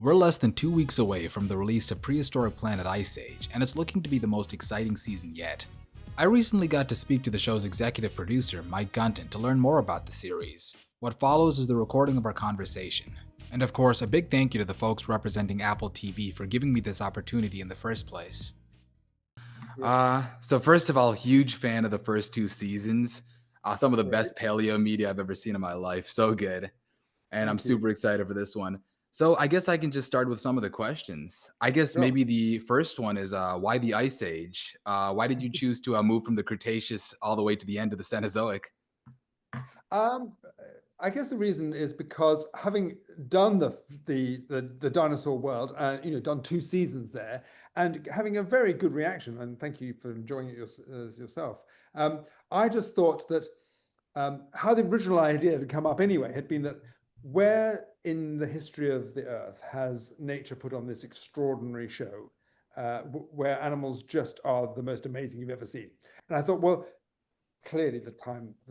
We're less than 2 weeks away from the release of Prehistoric Planet Ice Age, and it's looking to be the most exciting season yet. I recently got to speak to the show's executive producer, Mike Gunton, to learn more about the series. What follows is the recording of our conversation. And of course, a big thank you to the folks representing Apple TV for giving me this opportunity in the first place. So first of all, huge fan of the first two seasons. Some of the Great. best paleo media I've ever seen in my life. So good. And I'm Thank you. super excited for this one. So I guess I can just start with some of the questions. I guess Sure. maybe the first one is why the Ice Age? Why did you choose to move from the Cretaceous all the way to the end of the Cenozoic? Um, I guess the reason is because having done the dinosaur world, done 2 seasons there, and having a very good reaction, and thank you for enjoying it yourself. I just thought that how the original idea had come up anyway had been that where in the history of the Earth has nature put on this extraordinary show, where animals just are the most amazing you've ever seen. And I thought, well, clearly the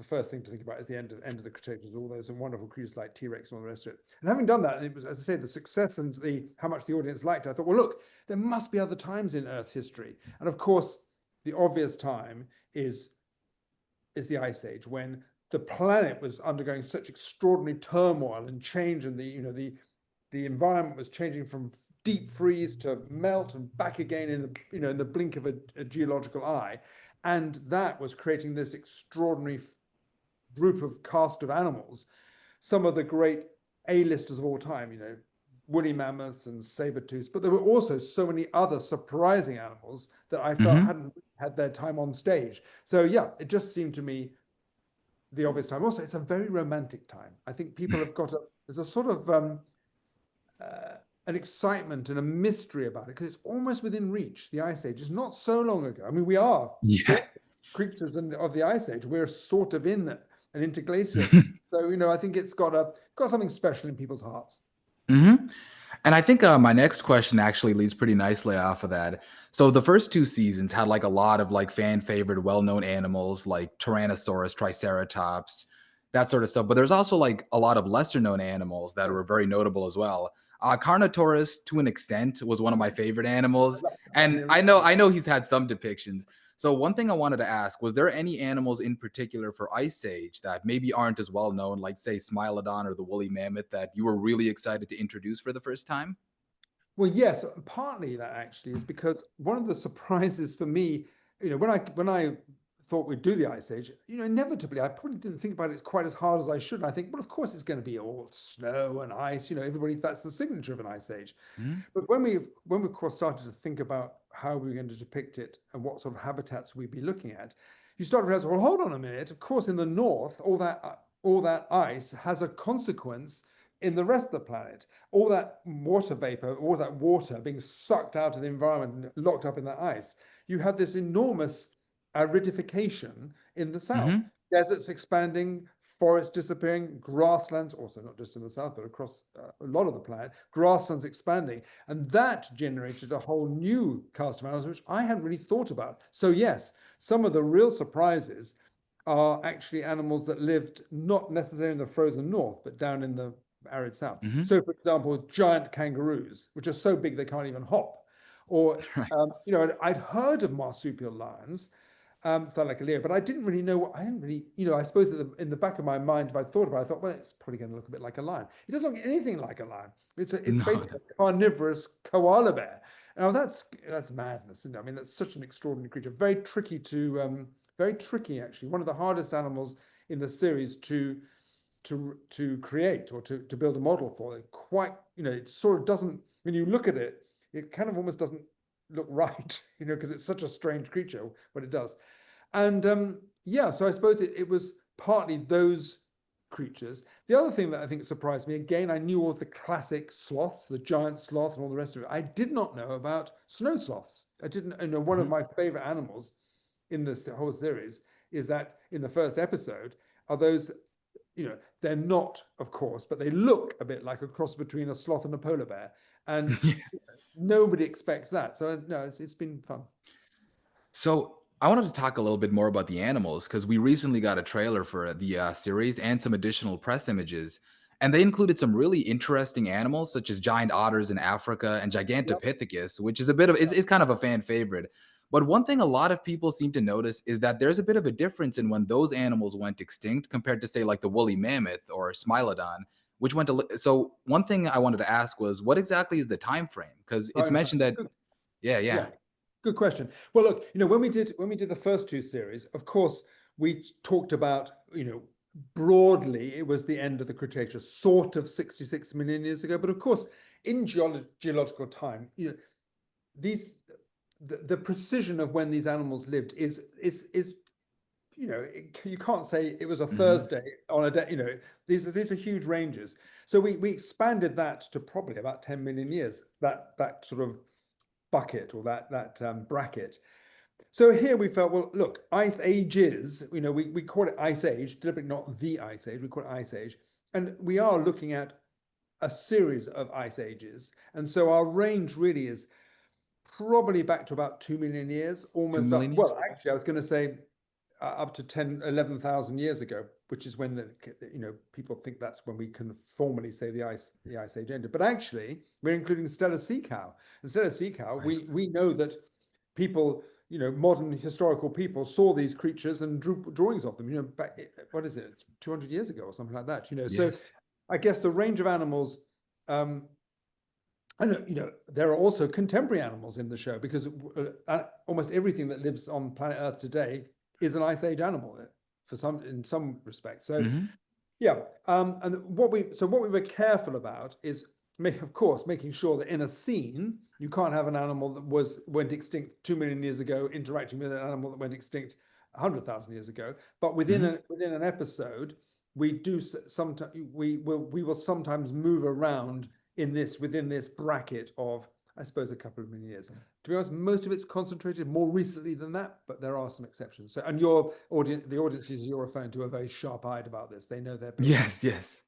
first thing to think about is the end of the Cretaceous, all those wonderful creatures like T-Rex and all the rest of it. And having done that, it was, as I say, the success and the how much the audience liked it, I thought, well, look, there must be other times in Earth history. And of course, the obvious time is the Ice Age, when the planet was undergoing such extraordinary turmoil and change, and the environment was changing from deep freeze to melt and back again in the blink of a geological eye, and that was creating this extraordinary group of cast of animals, some of the great A-listers of all time, woolly mammoths and saber-tooths, but there were also so many other surprising animals that I felt Hmm. hadn't had their time on stage. So yeah, it just seemed to me the obvious time. Also, it's a very romantic time. I think people have there's a sort of uh, an excitement and a mystery about it because it's almost within reach. The Ice Age is not so long ago. I mean, we are Yeah. still creatures of the Ice Age. We're sort of in an interglacial. So, I think it's got something special in people's hearts. Hmm. And I think my next question actually leads pretty nicely off of that. So the first two seasons had like a lot of like fan favorite, well known animals like Tyrannosaurus, Triceratops, that sort of stuff. But there's also like a lot of lesser known animals that Sure. were very notable as well. Carnotaurus, to an extent, was one of my favorite animals, I and mean, I know he's had some depictions. So one thing I wanted to ask was there any animals in particular for Ice Age that maybe aren't as well known, like say Smilodon or the woolly mammoth, that you were really excited to introduce for the first time? well, yes, partly that actually is because one of the surprises for me, when I thought we'd do the Ice Age, inevitably I probably didn't think about it quite as hard as I should. And I think, well, of course it's going to be all snow and ice. Everybody, that's the signature of an Ice Age. Mhm. But when we of course started to think about how we were going to depict it and what sort of habitats we'd be looking at, you start to realize, well, hold on a minute. Of course, in the north, all that ice has a consequence in the rest of the planet. All that water vapor, all that water being sucked out of the environment and locked up in that ice. You have this enormous aridification in the south. Mhm. Deserts expanding, forests disappearing, grasslands, also not just in the south, but across a lot of the planet, grasslands expanding. And that generated a whole new cast of animals, which I hadn't really thought about. So, yes, some of the real surprises are actually animals that lived not necessarily in the frozen north, but down in the arid south. Mhm. So, for example, giant kangaroos, which are so big they can't even hop. Or, Right. I'd heard of marsupial lions, Thylacoleo, but I didn't really know what I didn't really, I suppose in the back of my mind, if I thought about it, I thought, well, it's probably going to look a bit like a lion. It doesn't look anything like a lion. It's No. basically a carnivorous koala bear. Now that's madness, isn't it? I mean, that's such an extraordinary creature. Very tricky actually. One of the hardest animals in the series to create or to build a model for. It quite, it sort of doesn't, when you look at it, it kind of almost doesn't look right, because it's such a strange creature, but it does. And yeah, so I suppose it was partly those creatures. The other thing that I think surprised me, again, I knew all of the classic sloths, the giant sloth and all the rest of it. I did not know about snow sloths. I didn't, one of Mhm. my favorite animals in this whole series is that in the first episode are those, they're not, of course, but they look a bit like a cross between a sloth and a polar bear. And nobody expects that. So no, it's been fun. So I wanted to talk a little bit more about the animals because we recently got a trailer for the series and some additional press images. And they included some really interesting animals, such as giant otters in Africa and Yep. Gigantopithecus, which is a bit of it's kind of a fan favorite. But one thing a lot of people seem to notice is that there's a bit of a difference in when those animals went extinct compared to, say, like the woolly mammoth or Smilodon, which went to. So one thing I wanted to ask was, what exactly is the time frame? Because it's Time mentioned that, frame. yeah, Yeah, yeah. good question. Well, look, when we did the first two series, of course, we talked about, broadly, it was the end of the Cretaceous, sort of 66 million years ago. But of course, in geological time, these the precision of when these animals lived is you can't say it was a Hmm. Thursday on a day. These are huge ranges. So we expanded that to probably about 10 million years. That sort of bucket or that bracket. So here we felt, well, look, ice ages, we call it ice age, deliberately not the ice age, we call it ice age. And we are looking at a series of ice ages. And so our range really is probably back to about 2 million years, Two almost million up. years. Well, actually, I was going to say up to 10, 11,000 years ago, which is when people think that's when we can formally say the ice age ended. But actually, we're including stellar sea cow. And stellar sea cow, Right. we know that people, modern historical people saw these creatures and drew drawings of them. Back, what is it, 200 years ago or something like that. So Yes. I guess the range of animals. And there are also contemporary animals in the show because almost everything that lives on planet Earth today is an ice age animal in some respects. So Hmm. yeah, and what we were careful about is, of course, making sure that in a scene you can't have an animal that went extinct 2 million years ago interacting with an animal that went extinct 100,000 years ago. But within Hmm. an episode, we do sometimes we will sometimes move around within this bracket of, I suppose, a couple of million years. To be honest, most of it's concentrated more recently than that, but there are some exceptions. So, and the audiences you're referring to are very sharp-eyed about this. They know their bases. Yes, yes.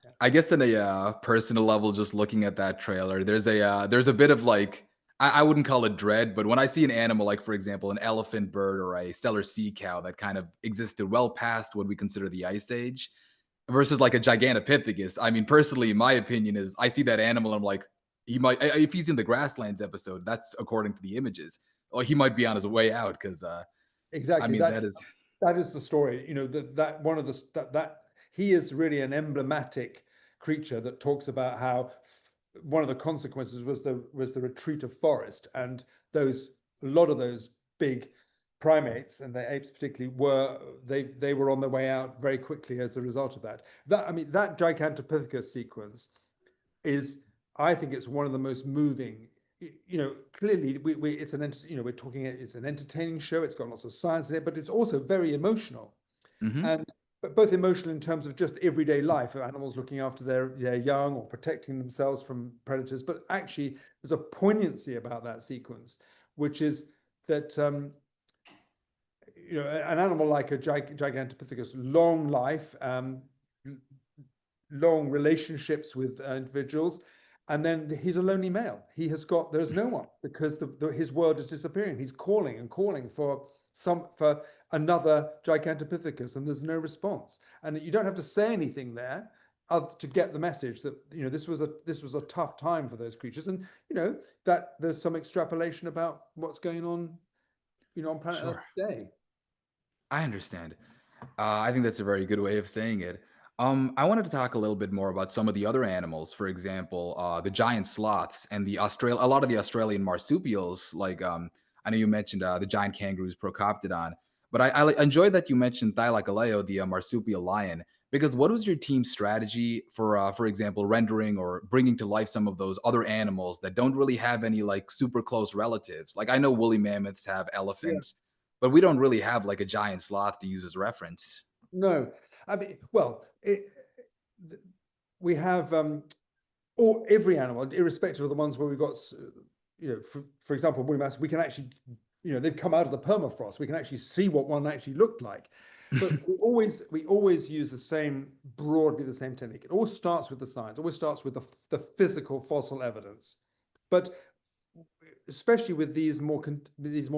Yeah. I guess on a personal level, just looking at that trailer, there's a bit of like I wouldn't call it dread, but when I see an animal like, for example, an elephant bird or a stellar sea cow that kind of existed well past what we consider the ice age, versus like a Gigantopithecus. I mean, personally, my opinion is I see that animal and I'm like, he might if he's in the grasslands episode, that's according to the images. Or he might be on his way out because I Exactly. mean That that is that is the story. That one of the that he is really an emblematic creature that talks about how one of the consequences was the retreat of forest, and those a lot of those big primates and the apes particularly they were on their way out very quickly as a result of that. That Gigantopithecus sequence is, I think it's one of the most moving. Clearly it's we're talking, it's an entertaining show. It's got lots of science in it, but it's also very emotional, mhm. and but both emotional in terms of just everyday life of animals looking after their young or protecting themselves from predators. But actually, there's a poignancy about that sequence, which is that an animal like a Gigantopithecus, long life, long relationships with individuals, and then he's a lonely male. There's no one because his world is disappearing. He's calling and calling for another Gigantopithecus, and there's no response. And you don't have to say anything there to get the message that this was a tough time for those creatures, and that there's some extrapolation about what's going on, on planet Earth Sure. today. I understand. I think that's a very good way of saying it. I wanted to talk a little bit more about some of the other animals. For example, the giant sloths and a lot of the Australian marsupials. Like I know you mentioned the giant kangaroos, Procoptodon, but I enjoy that you mentioned Thylacoleo, the marsupial lion. Because what was your team's strategy for example, rendering or bringing to life some of those other animals that don't really have any like super close relatives? Like I know woolly mammoths have Yeah. elephants, but we don't really have like a giant sloth to use as reference. No, I mean, well, we have or every animal, irrespective of the ones where we've got, for example, woolly mammoths, we can actually, they've come out of the permafrost. We can actually see what one actually looked like. But we always use broadly the same technique. It all starts with the science. Always starts with the physical fossil evidence. But especially with these more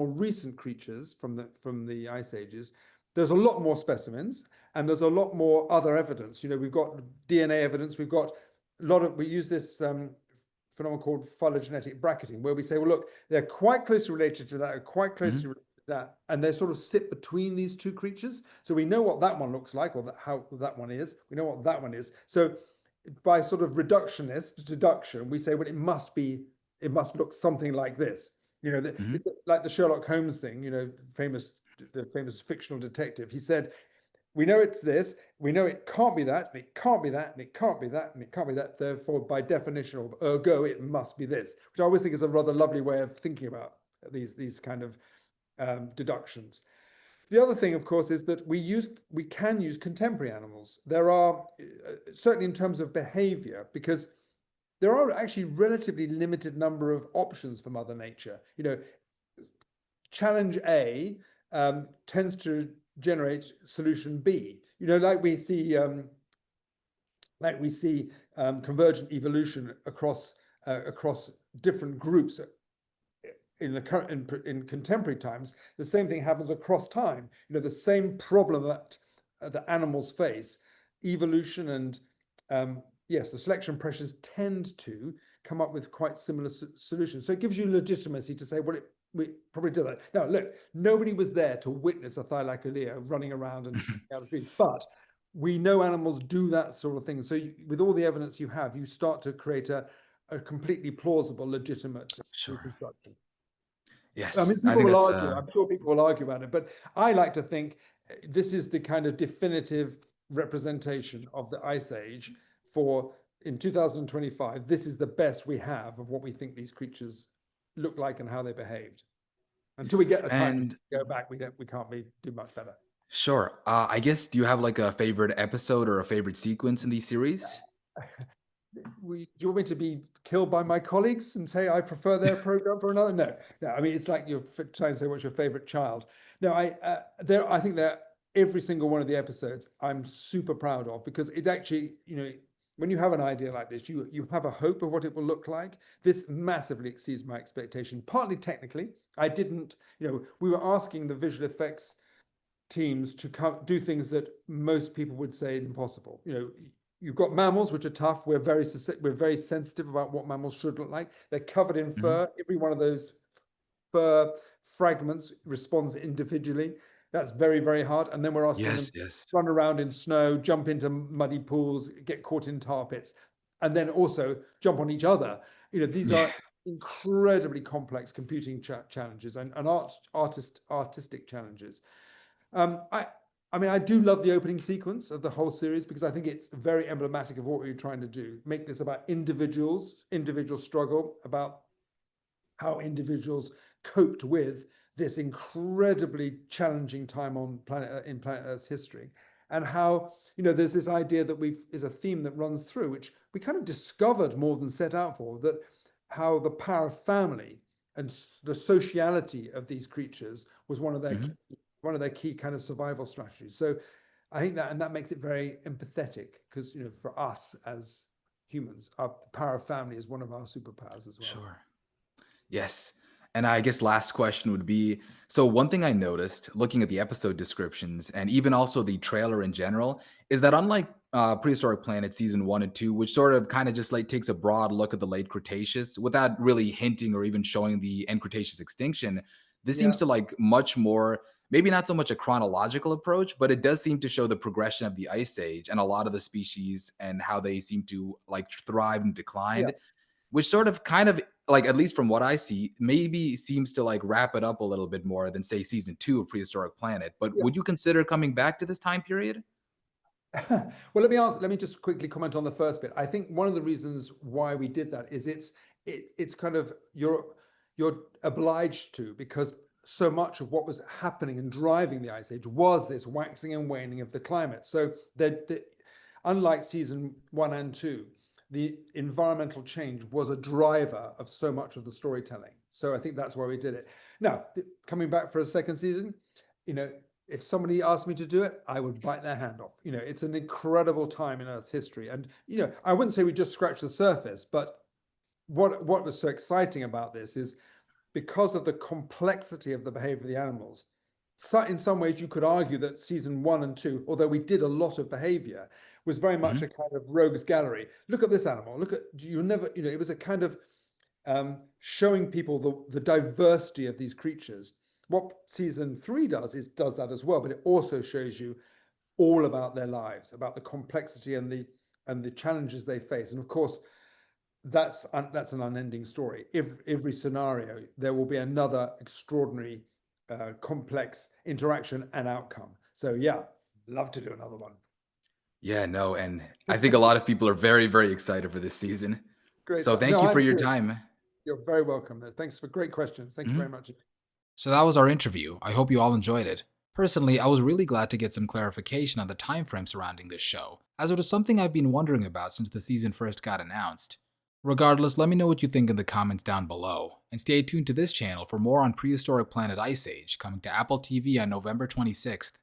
recent creatures from the ice ages, there's a lot more specimens and there's a lot more other evidence. We've got DNA evidence. We've got we use this phenomenon called phylogenetic bracketing, where we say, well, look, they're quite closely related to that, or quite closely related to that, and they sort of sit between these two creatures. So we know what that one looks like, or how that one is. We know what that one is. So by sort of reductionist deduction, we say, well, it must look something like this. Like the Sherlock Holmes thing, the famous fictional detective. He said, we know it's this, we know it can't be that, and it can't be that, and it can't be that, and it can't be that. Therefore, by definition, or ergo, it must be this, which I always think is a rather lovely way of thinking about these kind of deductions. The other thing, of course, is that we can use contemporary animals. There are, certainly in terms of behavior, because there are actually relatively limited number of options for Mother Nature. Challenge A tends to generate solution B. Like we see convergent evolution across different groups in contemporary times. The same thing happens across time. The same problem that the animals face, evolution and yes, the selection pressures tend to come up with quite similar solutions. So it gives you legitimacy to say, well, we probably did that. Now, look, nobody was there to witness a thylacoleo running around and out of trees, but we know animals do that sort of thing. So with all the evidence you have, you start to create a completely plausible, legitimate reconstruction. Yes, I mean, I people think will that's argue. I'm sure people will argue about it, but I like to think this is the kind of definitive representation of the Ice Age for in 2025. This is the best we have of what we think these creatures look like and how they behaved. Until we get a time and to go back, we can't do much better. sure. I guess, do you have like a favorite episode or a favorite sequence in these series? Do you want me to be killed by my colleagues and say I prefer their program for another? No. I mean, it's like you're trying to say what's your favorite child. No, I think that every single one of the episodes I'm super proud of, because it's actually, when you have an idea like this, you have a hope of what it will look like. This massively exceeds my expectation, partly technically. I didn't, we were asking the visual effects teams to do things that most people would say is impossible. You've got mammals, which are tough. We're very sensitive about what mammals should look like. They're covered in fur. Every one of those fur fragments responds individually. That's very, very hard. And then we're asking them to run around in snow, jump into muddy pools, get caught in tar pits, and then also jump on each other. These are incredibly complex computing challenges and artistic challenges. I mean, I do love the opening sequence of the whole series, because I think it's very emblematic of what we were trying to do. Make this about individual struggle, about how individuals coped with this incredibly challenging time in planet Earth's history, and how there's this idea that is a theme that runs through, which we kind of discovered more than set out for, that how the power of family and the sociality of these creatures was one of their key kind of survival strategies. So I think that makes it very empathetic, because for us as humans, our power of family is one of our superpowers as well. Sure. Yes. And I guess last question would be, so one thing I noticed looking at the episode descriptions and even also the trailer in general is that unlike Prehistoric Planet season 1 and 2, which sort of kind of just like takes a broad look at the late Cretaceous without really hinting or even showing the end Cretaceous extinction, this seems to like much more, maybe not so much a chronological approach, but it does seem to show the progression of the Ice Age and a lot of the species and how they seem to like thrive and declined, which sort of kind of like, at least from what I see, maybe seems to like wrap it up a little bit more than say season 2 of Prehistoric Planet. But would you consider coming back to this time period? Well, let me just quickly comment on the first bit. I think one of the reasons why we did that is it's kind of you're obliged to, because so much of what was happening and driving the Ice Age was this waxing and waning of the climate. So that unlike season 1 and 2, the environmental change was a driver of so much of the storytelling. So I think that's why we did it. Now, coming back for a second season, if somebody asked me to do it, I would bite their hand off. It's an incredible time in Earth's history. And, I wouldn't say we just scratched the surface, but what was so exciting about this is, because of the complexity of the behavior of the animals, So in some ways, you could argue that season 1 and 2, although we did a lot of behavior, was very much Mhm. a kind of rogues gallery. Look at this animal. Look at you never, it was a kind of showing people the diversity of these creatures. What season 3 does that as well, but it also shows you all about their lives, about the complexity and the challenges they face. And of course, that's an unending story. Every scenario, there will be another extraordinary, complex interaction and outcome. So yeah, love to do another one. Yeah, no, and I think a lot of people are very, very excited for this season. Great So stuff. thank No, you for I'm your too. time. You're very welcome. Thanks for great questions. Thank you Mhm. very much. So that was our interview. I hope you all enjoyed it. Personally, I was really glad to get some clarification on the time frame surrounding this show, as it was something I've been wondering about since the season first got announced. Regardless, let me know what you think in the comments down below, and stay tuned to this channel for more on Prehistoric Planet Ice Age, coming to Apple TV on November 26th.